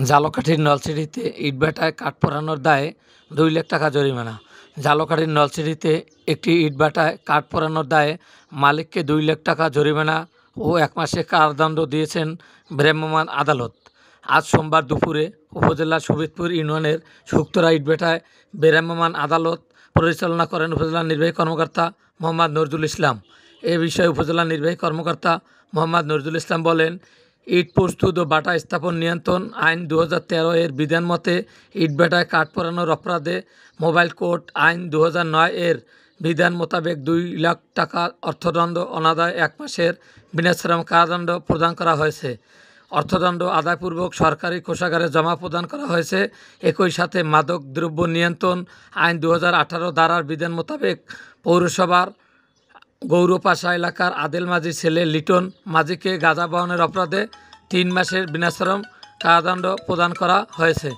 ঝালকাঠির নলছিটিতে ইটভাটায় কাঠ পোড়ানোর দায়ে ২ লাখ টাকা জরিমানা। ঝালকাঠির নলছিটিতে একটি ইটভাটায় কাঠ পোড়ানোর দায়ে মালিককে ২ লাখ টাকা জরিমানা ও ১ মাসের কারাদণ্ড দিয়েছেন ভ্রাম্যমাণ আদালত। আজ সোমবার দুপুরে উপজেলার সুবিদপুর ইউনিয়নের শুক্তরা ইটভাটায় ভ্রাম্যমাণ আদালত পরিচালনা করেন উপজেলা নির্বাহী কর্মকর্তা মোহাম্মদ নজরুল ইসলাম। এ বিষয়ে উপজেলা নির্বাহী কর্মকর্তা মোহাম্মদ নজরুল ইসলাম বলেন, ইট প্রস্তুত ও ভাটা স্থাপন নিয়ন্ত্রণ আইন ২০১৩ এর বিধান মতে ইটভাটায় কাঠ পোড়ানোর অপরাধে মোবাইল কোর্ট আইন ২০০৯ এর বিধান মোতাবেক ২ লাখ টাকা অর্থদণ্ড অনাদায় ১ মাসের বিনাশ্রম কারাদণ্ড প্রদান করা হয়েছে। অর্থদণ্ড আদায়পূর্বক সরকারি কোষাগারে জমা প্রদান করা হয়েছে। একই সাথে মাদক দ্রব্য নিয়ন্ত্রণ আইন ২০১৮ ধারার বিধান মোতাবেক পৌরসভার গৌরপাশা এলাকার আদেল মাঝির ছেলে লিটন মাঝিকে গাঁজা বহনের অপরাধে ৩ মাসের বিনাশ্রম কারাদণ্ড প্রদান করা হয়েছে।